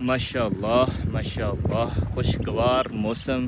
माशाअल्लाह माशाअल्लाह खुशगवार मौसम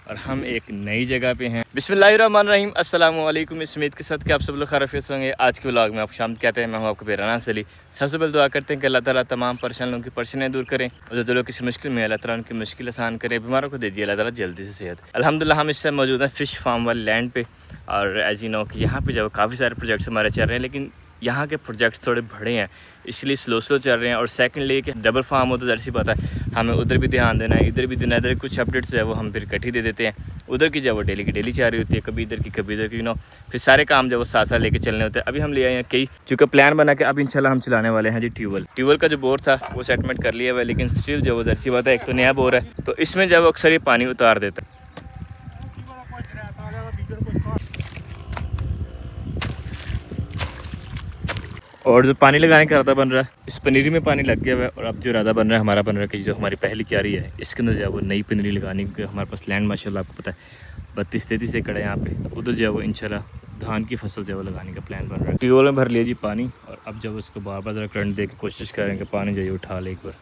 और हम एक नई जगह पे हैं। बिस्मिल्लाहिर्रहमानिर्रहीम, अस्सलाम वालेकुम। इस उम्मीद के साथ कि आप सब लोग खैरियत होंगे। आज के व्लॉग में आप शाम कहते हैं, मैं हूँ आपको बेराना सली। सबसे पहले दुआ करते हैं कि अल्लाह ताला तमाम परेशान लोगों की परेशानियाँ दूर करें और जो लोग किसी मुश्किल में अल्लाह ताला उनकी मुश्किल आसान करें, बीमारों को दे दिए अल्लाह ताला जल्दी से सेहत। अल्हम्दुलिल्लाह हम इस टाइम मौजूद हैं फ़िश फार्म वाले लैंड पे और एज यू नो कि यहाँ पे जो काफ़ी सारे प्रोजेक्ट्स हमारे चल रहे हैं, लेकिन यहाँ के प्रोजेक्ट्स थोड़े बड़े हैं इसलिए स्लो चल रहे हैं। और सेकंडली कि डबल फार्म हो तो जैसी बात है, हमें उधर भी ध्यान देना है, इधर भी देना है। इधर कुछ अपडेट्स है वो हम फिर इकट्ठी दे देते हैं, उधर की जो वो डेली की डेली चाह रही होती है, कभी इधर की कभी इधर की, नो फिर सारे काम जो वो साथ साथ लेके चलने होते हैं। अभी हम ले आए हैं कई, चूँकि प्लान बना के अब इंशाल्लाह हम चलाने वाले हैं जी ट्यूबवेल का जो बोर था वो सेटमेंट कर लिया हुआ है, लेकिन स्टिल जो वो जैसी बात है, एक तो नया बोर है तो इसमें जब अक्सर ये पानी उतार देता है। और जो पानी लगाने का इरादा बन रहा है, इस पनीरी में पानी लग गया हुआ है और अब जो इरादा बन रहा है हमारा बन रहा है कि जो हमारी पहली क्यारी है इसके अंदर जो है वो नई पनीरी लगाने की हमारे पास लैंड माशाल्लाह आपको पता है 32-33 एकड़ है यहाँ पे, तो उधर जो है वो इंशाल्लाह धान की फसल जो है वो लगाने का प्लान बन रहा है। ट्यूबवेल में भर लिया जी पानी और अब जब उसको बार बार ज़रा करंट दे के कोशिश करेंगे पानी जो है उठा ले एक बार।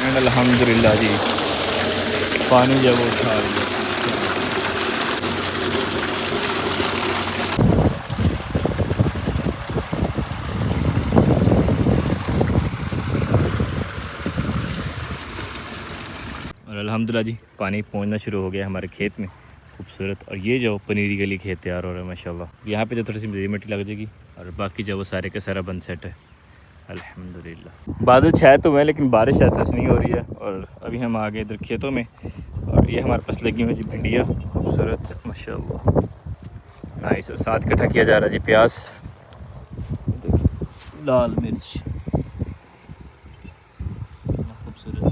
एंड अल्हम्दुलिल्लाह जी पानी जब वो उठा लिया। और अल्हम्दुलिल्लाह जी पानी पहुंचना शुरू हो गया हमारे खेत में, खूबसूरत। और ये जो पनीरी के लिए खेत तैयार हो रहा है माशाल्लाह। यहाँ पे जो थोड़ी सी मिट्टी लग जाएगी और बाकी जो वो सारे का सारा बंद सेट है अल्हम्दुलिल्लाह। बादल छाए तो हुए लेकिन बारिश ऐसा नहीं हो रही है। और अभी हम आ गए इधर खेतों में और ये हमारे पास लगी हुई जी भिंडियाँ खूबसूरत माशाल्लाह नाइस। और साथ इकट्ठा किया जा रहा है जी प्याज, लाल मिर्च खूबसूरत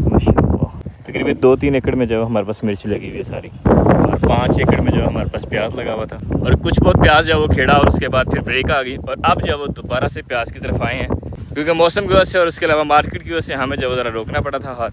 माशाल्लाह। तकरीबन 2-3 एकड़ में जो हमारे पास मिर्च लगी हुई है सारी, और 5 एकड़ में जो हमारे पास प्याज लगा हुआ था। और कुछ बहुत प्याज जो वो खेड़ा और उसके बाद फिर ब्रेक आ गई और अब जो वो दोबारा से प्याज की तरफ आए हैं, क्योंकि मौसम की वजह से और उसके अलावा मार्केट की वजह से हमें जो ज़रा रोकना पड़ा था हाथ,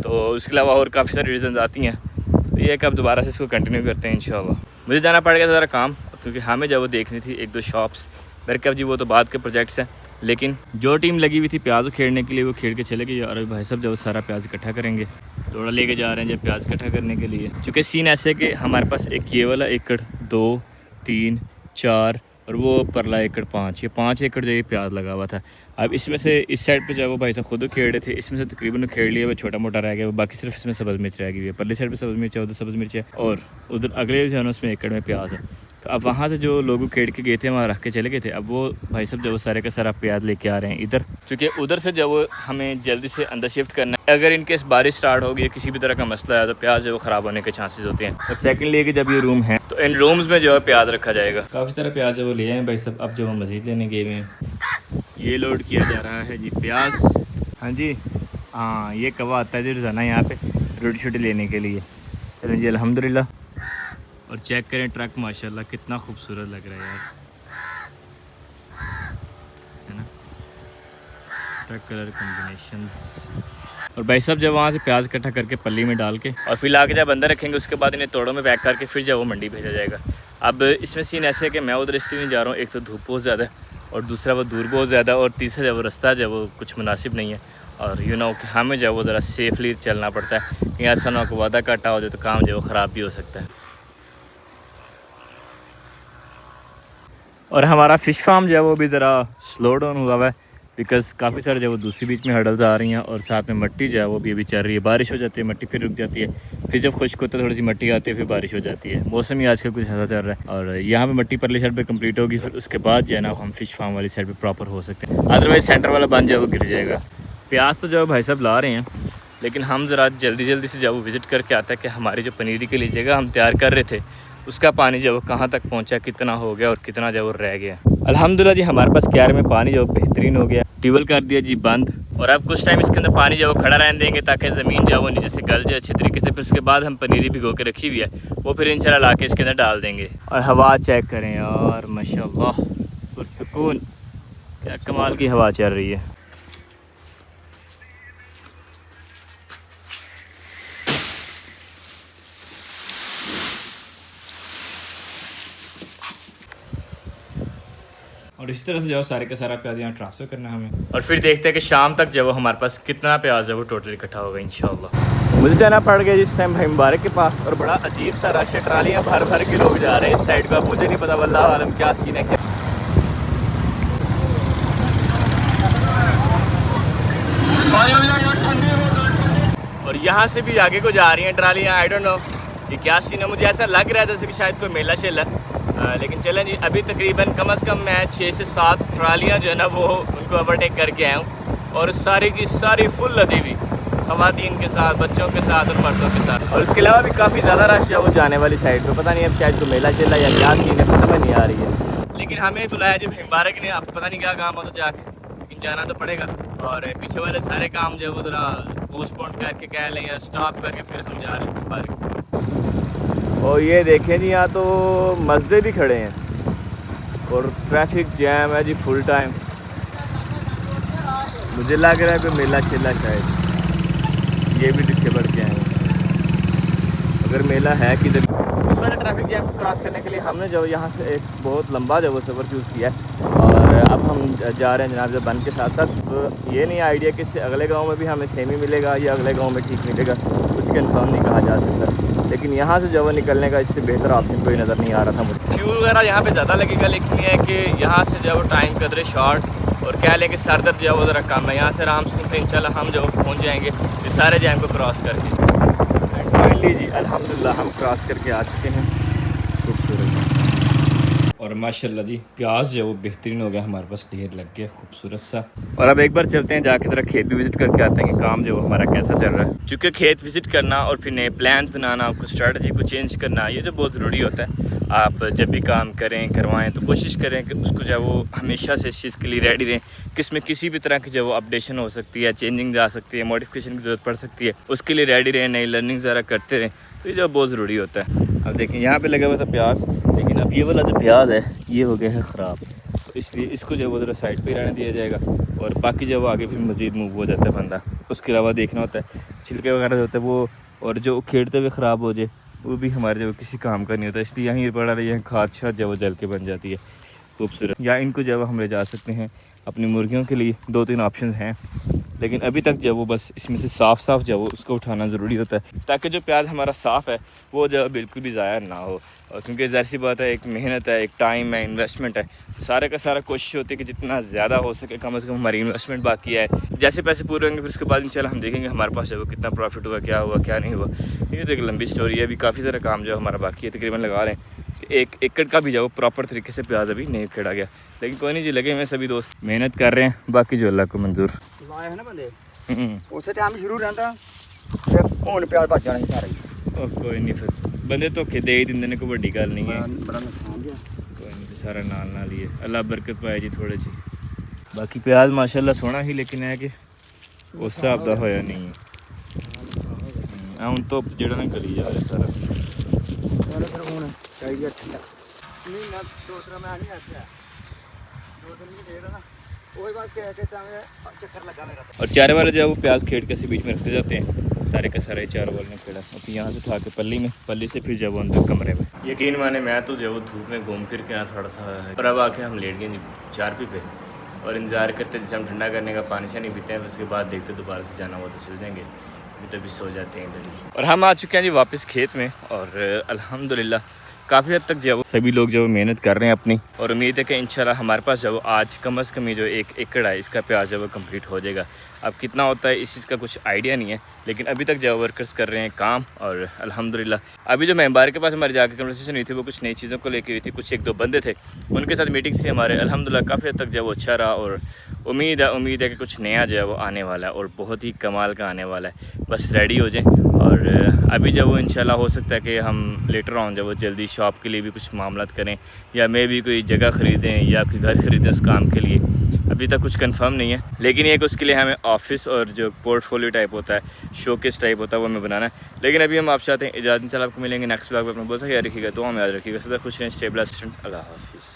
तो उसके अलावा और काफ़ी सारी रीज़न आती हैं। तो ये कि अब दोबारा से इसको कंटिन्यू करते हैं इंशाल्लाह। मुझे जाना पड़ेगा ज़रा काम, क्योंकि हमें जब वो देखनी थी 1-2 शॉप्स। मेरे कब जी वो तो बाद के प्रोजेक्ट्स हैं, लेकिन जो टीम लगी हुई थी प्याज खेड़ने के लिए वो खेड़ के चले गई। और भाई साहब जब सारा प्याज इकट्ठा करेंगे, थोड़ा लेके जा रहे हैं जब प्याज इकट्ठा करने के लिए। चूँकि सीन ऐसे कि हमारे पास एक ये वाला एकड़ 2, 3, 4 और वो परला एकड़ 5, ये 5 एकड़ जो ये प्याज लगा हुआ था। अब इसमें से इस साइड पे जो है वो भाई साहब खुद खेड़ रहे थे, इसमें से तकरीबन खेड़ लिया, वो छोटा मोटा रह गया, वो बाकी सिर्फ इसमें सब्ज़ मिर्च रह गई है। परली साइड पे सब्ज़ मिर्च है, उधर सब्ज़ मिर्च है और उधर अगले जो है ना उसमें एकड़ में प्याज है। तो अब वहाँ से जो लोग खेड़ के गए थे वहाँ रख के चले गए थे, अब वो भाई साहब जो वो सारे का सारा प्याज लेके आ रहे हैं इधर, क्योंकि उधर से जब वो हमें जल्दी से अंदर शिफ्ट करना है। अगर इनकेस बारिश स्टार्ट होगी या किसी भी तरह का मसला है तो प्याज जो वो ख़राब होने के चांसेस होते हैं। और सेकंडली कि जब ये रूम है तो इन रूम्स में जो है प्याज रखा जाएगा। काफ़ी सारा प्याज जो वो ले आए भाई साहब, अब जो वो मज़ीद लेने गए हुए हैं। ये लोड किया जा रहा है जी प्याज। हाँ जी, हाँ ये कवा आता है जी रोज़ाना यहाँ पे रोटी शोटी लेने के लिए। चलें जी अल्हम्दुलिल्लाह। और चेक करें ट्रक माशाल्लाह कितना खूबसूरत लग रहा है यार, है ना, ट्रक कलर कॉम्बिनेशंस। और भाई साहब जब वहाँ से प्याज इकट्ठा करके पल्ली में डाल के और फिर ला के जब अंदर रखेंगे, उसके बाद इन्हें तोड़ों में पैक करके फिर जब वो मंडी भेजा जाएगा। अब इसमें सीन ऐसे है कि मैं उधर इसलिए नहीं जा रहा हूँ, एक तो धूप बहुत ज़्यादा है और दूसरा वो दूर बहुत ज़्यादा, और तीसरा जब वो रास्ता जब वो कुछ मुनासिब नहीं है। और यू नो कि हमें जब वो ज़रा सेफली चलना पड़ता है, कहीं ऐसा ना हो वादा काटा हो जाए तो काम जो वो ख़राब भी हो सकता है। और हमारा फ़िश फार्म जो है वो भी ज़रा स्लो डाउन हुआ हुआ है, बिकॉज़ काफ़ी सारे जो वो दूसरी बीच में हर्डल्स आ रही हैं और साथ में मिट्टी जो है वो भी अभी चल रही है। बारिश हो जाती है, मिट्टी फिर रुक जाती है, फिर जब खुश्क होता है थोड़ी सी मिट्टी आती है, फिर बारिश हो जाती है। मौसम ही आजकल कुछ ऐसा चल रहा है। और यहाँ पे मिट्टी परली साइड पे कंप्लीट होगी, फिर उसके बाद जो है ना हम फ़िश फार्म वाली साइड पे प्रॉपर हो सकते हैं, अदरवाइज़ सेंटर वाला बंद जो है वो गिर जाएगा। प्याज तो जो भाई साहब ला रहे हैं, लेकिन हम ज़रा जल्दी से जब वो विज़िट करके आता है कि हमारी जो पनीरी के लिए जगह हम तैयार कर रहे थे उसका पानी जो कहाँ तक पहुँचा, कितना हो गया और कितना जो रह गया। अल्हम्दुलिल्लाह जी हमारे पास क्यारे में पानी जो बेहतरीन हो गया, ट्यूबवेल कर दिया जी बंद। और अब कुछ टाइम इसके अंदर पानी जो खड़ा रहने देंगे ताकि ज़मीन जो वो नीचे से गल जाए अच्छे तरीके से। फिर उसके बाद हम पनीरी भिगो के रखी हुई है वो फिर इंशाल्लाह ला के इसके अंदर डाल देंगे। और हवा चेक करें यार माशाल्लाह पुरसुकून, क्या कमाल की हवा चल रही है। और इसी तरह से जो सारे का सारा प्याज यहाँ ट्रांसफ़र करना है हमें, और फिर देखते हैं कि शाम तक जो हमारे पास कितना प्याज है वो टोटल इकट्ठा होगा इंशाल्लाह। मुझे जाना पड़ गया जिस टाइम भाई मुबारक के पास, और बड़ा अजीब सा रश है, ट्रालियाँ भर भर के लोग जा रहे हैं इस साइड का। मुझे नहीं पता वल्लाह आलम क्या सीन है क्या। और यहाँ से भी आगे को जा रही हैं ट्रालियाँ। आई डोंट नो कि क्या सीन है, मुझे ऐसा लग रहा है जैसे कि शायद कोई मेला शेला, लेकिन चलें जी। अभी तकरीबन कम से कम मैं 6 से 7 ट्रालियाँ जो है ना वो उनको ओवरटेक करके आया हूँ, और सारी की सारी फुल लदी हुई ख़वातीन के साथ, बच्चों के साथ और मर्दों के साथ। और इसके अलावा भी काफ़ी ज़्यादा रश है वो जाने वाली साइड पे। पता नहीं अब शायद कोई मेला चला या क्या सीन है, समझ नहीं आ रही है। लेकिन हमें बुलाया जब मुबारक ने, अब पता नहीं क्या काम हो तो जाके, लेकिन जाना तो पड़ेगा। और पीछे वाले सारे काम जो है वो थोड़ा पोस्टपोन करके कह लें या स्टॉप करके फिर हम जा रहे हैं मुबारक। और ये देखें जी, यहाँ तो मस्जिद भी खड़े हैं और ट्रैफिक जैम है जी फुल टाइम। मुझे लग रहा है कोई मेला चला शायद, ये भी पीछे बढ़ के आए। अगर मेला है किधर। उस वाले ट्रैफिक जैम को क्रॉस करने के लिए हमने जो यहाँ से एक बहुत लंबा जो वो सफ़र चूज़ किया है, और अब हम जा रहे हैं जनाब ज़बान के साथ साथ। तो ये नहीं आइडिया कि इससे अगले गांव में भी हमें सेम ही मिलेगा या अगले गांव में ठीक मिलेगा, कुछ कंफर्म नहीं कहा जा सकता। लेकिन यहाँ से जो निकलने का इससे बेहतर ऑप्शन कोई नज़र नहीं आ रहा था मुझे। फ्यूल वगैरह यहाँ पे ज़्यादा लगेगा, लेकिन ये है कि यहाँ से जो टाइम कदरे शॉर्ट, और क्या लें कि सर दर्द जो है ज़रा कम है। यहाँ से आराम से फिर इंशाल्लाह हम जो पहुँच जाएंगे इस सारे जैम को क्रॉस करके। फाइनली जी अल्हम्दुलिल्लाह हम क्रॉस करके आ चुके हैं। खूबसूरत और माशाल्लाह जी प्याज जो है वो बेहतरीन हो गया, हमारे पास ढेर लग गया खूबसूरत सा। और अब एक बार चलते हैं जाके ज़रा खेत भी विज़िट करके आते हैं कि काम जो हमारा कैसा चल रहा है। चूँकि खेत विज़िट करना और फिर नए प्लान बनाना, कुछ स्ट्रेटजी को चेंज करना, ये जो बहुत ज़रूरी होता है। आप जब भी काम करें करवाएं तो कोशिश करें कि उसको जो है वो हमेशा से इस चीज़ के लिए रेडी रहें कि इसमें किसी भी तरह की जो वो अपडेशन हो सकती है, चेंजिंग जा सकती है, मॉडिफिकेशन की ज़रूरत पड़ सकती है, उसके लिए रेडी रहें, नई लर्निंग ज़रा करते रहें। तो ये जो बहुत ज़रूरी होता है। अब देखें यहाँ पे लगा हुआ था प्याज, लेकिन अब ये वाला जो प्याज है ये हो गया है ख़राब, तो इसलिए इसको जो वो ज़रा साइड पे रहने दिया जाएगा, और बाकी जो वो आगे फिर मज़ीद मूव हो जाता है बंदा। उसके अलावा देखना होता है छिलके वगैरह जो होते हैं वो, और जो खेड़ते हुए ख़राब हो जाए वो भी हमारे जो किसी काम का नहीं होता, इसलिए यहीं पड़ा रही है खाद शाद जब वो जल के बन जाती है खूबसूरत। या इनको जब हम ले जा सकते हैं अपनी मुर्गियों के लिए, 2-3 ऑप्शन हैं, लेकिन अभी तक जब वो बस इसमें से साफ़ जब वो उसको उठाना ज़रूरी होता है, ताकि जो प्याज हमारा साफ़ है वो जो बिल्कुल भी ज़ाया ना हो। और क्योंकि ज़ाहिर सी बात है, एक मेहनत है, एक टाइम है, इन्वेस्टमेंट है, सारे का सारा कोशिश होती है कि जितना ज़्यादा हो सके कम से कम हमारी इन्वेस्टमेंट बाकी है। जैसे पैसे पूरे होंगे फिर उसके बाद इंशाल्लाह हम देखेंगे हमारे पास जो वो कितना प्रॉफिट हुआ, क्या नहीं हुआ। ये तो एक लंबी स्टोरी है, अभी काफ़ी सारा काम जो हमारा बाकी है। तकरीबन लगा रहे हैं कि 1 एकड़ का भी जो प्रॉपर तरीके से प्याज अभी नहीं खेड़ा गया, लेकिन कोई नहीं जी, लगे हुए सभी दोस्त मेहनत कर रहे हैं, बाकी जो अल्लाह को मंजूर है ना बंदे उस टाइम शुरू रहता ते हुन प्याज भज जाने सारे। और कोई नहीं, फिर बंदे धोखे दे ही दिंदे ने, कोई बड़ी गल नहीं है। बड़ा नुकसान गया, कोई नहीं, सारा नाल ही है, अल्लाह बरकत पाए जी थोड़े जी। बाकी प्याज माशाल्लाह सोना ही, लेकिन है कि उस हिसाब का होया नहीं है। हुन तो जेड़ा ना गली जा रहा सारा फिर हुन चाहिए ठंडा नहीं ना, दूसरा मैं नहीं आया 2 दिन की देर है ना, वही बात कह के चक्कर लगा मेरा। और चारे वाले जो है वो प्याज खेड़ के से बीच में रखते जाते हैं, सारे का सारे चारों वाले ने खेड़ा, और फिर यहाँ से उठा के पल्ली से फिर जब अंदर कमरे में। यकीन माने मैं तो जब धूप में घूम फिर के यहाँ थोड़ा सा है, और अब आके हम लेट गए जी चारपी पे, और इंतज़ार करते जैसे हम ठंडा करने का पानी से नहीं पीते हैं, उसके बाद देखते दोबारा से जाना हुआ तो चल जाएंगे, अभी तभी सो जाते हैं इधर ही। और हम आ चुके हैं जी वापस खेत में, और अल्हम्दुलिल्लाह काफ़ी हद तक जो सभी लोग जो मेहनत कर रहे हैं अपनी, और उम्मीद है कि इंशाल्लाह हमारे पास जो आज कम से कम जो 1 एकड़ है इसका प्याज जो वो कम्प्लीट हो जाएगा। अब कितना होता है इस चीज़ का कुछ आइडिया नहीं है, लेकिन अभी तक जो वर्कर्स कर रहे हैं काम, और अल्हम्दुलिल्लाह अभी जो मेंबर के पास हमारी जाकर कन्वर्सेशन हुई थी वो कुछ नई चीज़ों को लेकर हुई थी। कुछ 1-2 बंदे थे, उनके साथ मीटिंग से हमारे अल्हम्दुलिल्लाह काफ़ी हद तक जो वो अच्छा रहा, और उम्मीद है कि कुछ नया जो है वो आने वाला है, और बहुत ही कमाल का आने वाला है। बस रेडी हो जाएं, और अभी जब वो इंशाल्लाह हो सकता है कि हम लेटर ऑन जब वो जल्दी शॉप के लिए भी कुछ मामलात करें, या मे भी कोई जगह ख़रीदें या कोई घर ख़रीदें उस काम के लिए। अभी तक कुछ कंफर्म नहीं है, लेकिन ये कि उसके लिए हमें ऑफिस और जो पोर्टफोलियो टाइप होता है, शोकेस टाइप होता है, वो हमें बनाना है। लेकिन अभी हम आपसे चाहते हैं इजाज़त, इंशाल्लाह आपको मिलेंगे नेक्स्ट व्लॉग में। अपना बहुत सा ख्याल रखिएगा, तो हम याद रखिएगा, सदा खुश रहें, स्टेबल, अल्लाह हाफिज़।